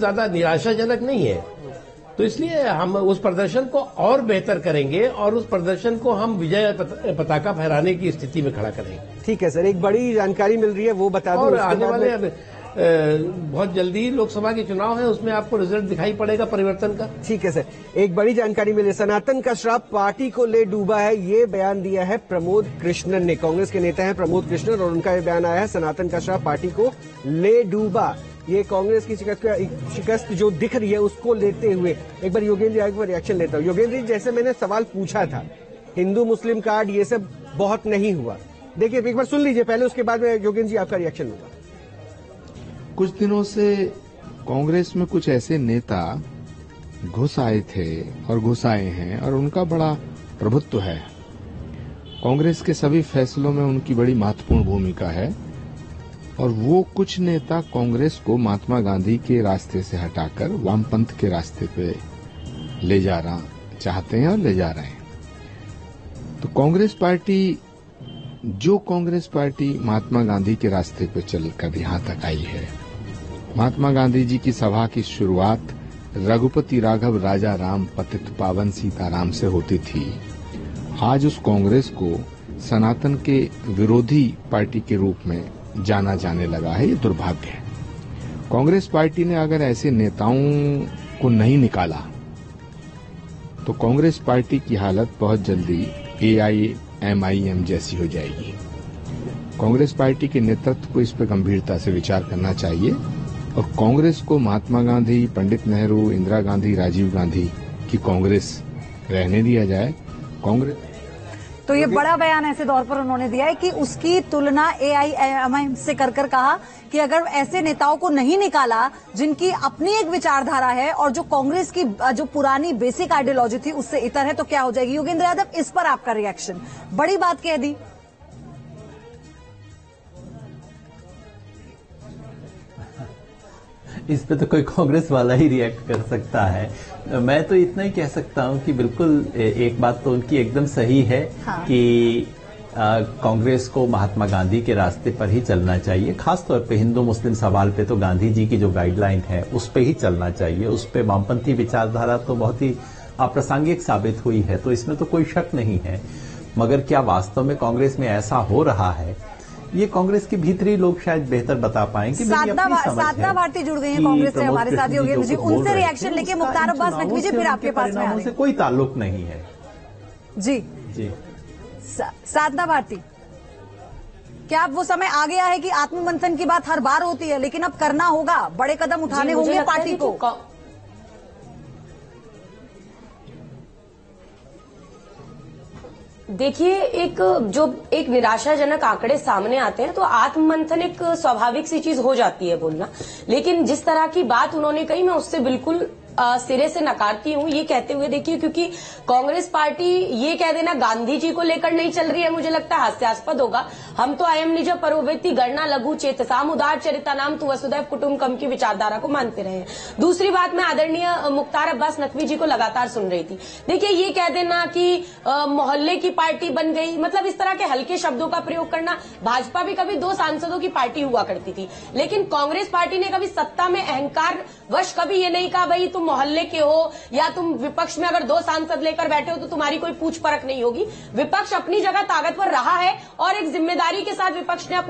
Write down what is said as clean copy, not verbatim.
ज्यादा निराशाजनक नहीं है। तो इसलिए हम उस प्रदर्शन को और बेहतर करेंगे और उस प्रदर्शन को हम विजय पताका फहराने की स्थिति में खड़ा करेंगे। ठीक है सर, एक बड़ी जानकारी मिल रही है वो बता दूं। और आने वाले बहुत जल्दी लोकसभा के चुनाव है, उसमें आपको रिजल्ट दिखाई पड़ेगा परिवर्तन का। ठीक है सर, एक बड़ी जानकारी मिली। सनातन का श्राप पार्टी को ले डूबा है, ये बयान दिया है प्रमोद कृष्णन ने। कांग्रेस के नेता हैं प्रमोद कृष्णन और उनका ये बयान आया है, सनातन का श्राप पार्टी को ले डूबा। ये कांग्रेस की शिकस्त जो दिख रही है उसको लेते हुए एक बार योगेंद्र यादव पर रिएक्शन लेता हूं। योगेंद्र जी, जैसे मैंने सवाल पूछा था, हिंदू मुस्लिम कार्ड ये सब बहुत नहीं हुआ। देखिए एक बार सुन लीजिए पहले, उसके बाद में योगेंद्र जी आपका रिएक्शन होगा। कुछ दिनों से कांग्रेस में कुछ ऐसे नेता घुस आए थे और घुस आए हैं और उनका बड़ा प्रभुत्व है। कांग्रेस के सभी फैसलों में उनकी बड़ी महत्वपूर्ण भूमिका है और वो कुछ नेता कांग्रेस को महात्मा गांधी के रास्ते से हटाकर वामपंथ के रास्ते पे ले जाना चाहते हैं और ले जा रहे हैं। तो कांग्रेस पार्टी महात्मा गांधी के रास्ते पे चलकर यहां तक आई है। महात्मा गांधी जी की सभा की शुरुआत रघुपति राघव राजा राम पतित पावन सीताराम से होती थी। आज उस कांग्रेस को सनातन के विरोधी पार्टी के रूप में जाना जाने लगा है। ये दुर्भाग्य है। कांग्रेस पार्टी ने अगर ऐसे नेताओं को नहीं निकाला तो कांग्रेस पार्टी की हालत बहुत जल्दी AIMIM जैसी हो जाएगी। कांग्रेस पार्टी के नेतृत्व को इस पर गंभीरता से विचार करना चाहिए और कांग्रेस को महात्मा गांधी, पंडित नेहरू, इंदिरा गांधी, राजीव गांधी की कांग्रेस रहने दिया जाए। कांग्रेस तो ये बड़ा बयान ऐसे दौर पर उन्होंने दिया है कि उसकी तुलना AIMIM से कर कहा कि अगर ऐसे नेताओं को नहीं निकाला जिनकी अपनी एक विचारधारा है और जो कांग्रेस की जो पुरानी बेसिक आइडियोलॉजी थी उससे इतर है तो क्या हो जाएगी। योगेंद्र यादव, इस पर आपका रिएक्शन? बड़ी बात कह दी। इस पे तो कोई कांग्रेस वाला ही रिएक्ट कर सकता है। मैं तो इतना ही कह सकता हूं कि बिल्कुल एक बात तो उनकी एकदम सही है। हाँ। कि कांग्रेस को महात्मा गांधी के रास्ते पर ही चलना चाहिए। खासतौर पे हिंदू मुस्लिम सवाल पे तो गांधी जी की जो गाइडलाइन है उस पे ही चलना चाहिए। उस पे वामपंथी विचारधारा तो बहुत ही अप्रासंगिक साबित हुई है, तो इसमें तो कोई शक नहीं है। मगर क्या वास्तव में कांग्रेस में ऐसा हो रहा है, ये कांग्रेस के भीतरी लोग शायद बेहतर बता पाएंगे। साधना भारती जुड़ गई है कांग्रेस से हमारे साथ। योगेंद्र जी, उनसे रिएक्शन लेके मुख्तार अब्बास नकवी जी फिर आपके पास में आने। से कोई ताल्लुक नहीं है। जी साधना भारती, क्या अब वो समय आ गया है कि आत्ममंथन की बात हर बार होती है लेकिन अब करना होगा, बड़े कदम उठाने होंगे पार्टी को? देखिए, एक निराशाजनक आंकड़े सामने आते हैं तो आत्ममंथन एक स्वाभाविक सी चीज हो जाती है बोलना। लेकिन जिस तरह की बात उन्होंने कही मैं उससे बिल्कुल सिरे से नकारती हूँ। ये कहते हुए देखिए, क्योंकि कांग्रेस पार्टी ये कह देना गांधी जी को लेकर नहीं चल रही है, मुझे लगता है हास्यास्पद होगा। हम तो अयम निज परोवेति गणना लघु चेतसाम उदार चरिता नाम तु वसुदैव कुटुंबकम की विचारधारा को मानते रहे हैं। दूसरी बात, मैं आदरणीय मुख्तार अब्बास नकवी जी को लगातार सुन रही थी। देखिए, ये कह देना कि मोहल्ले की पार्टी बन गई, मतलब इस तरह के हल्के शब्दों का प्रयोग करना। भाजपा भी कभी 2 सांसदों की पार्टी हुआ करती थी, लेकिन कांग्रेस पार्टी ने कभी सत्ता में अहंकार वश कभी ये नहीं कहा भाई तुम मोहल्ले के हो या तुम विपक्ष में अगर 2 सांसद लेकर बैठे हो तो तुम्हारी कोई पूछ परख नहीं होगी। विपक्ष अपनी जगह ताकतवर रहा है और एक जिम्मेदारी के साथ विपक्ष ने अपना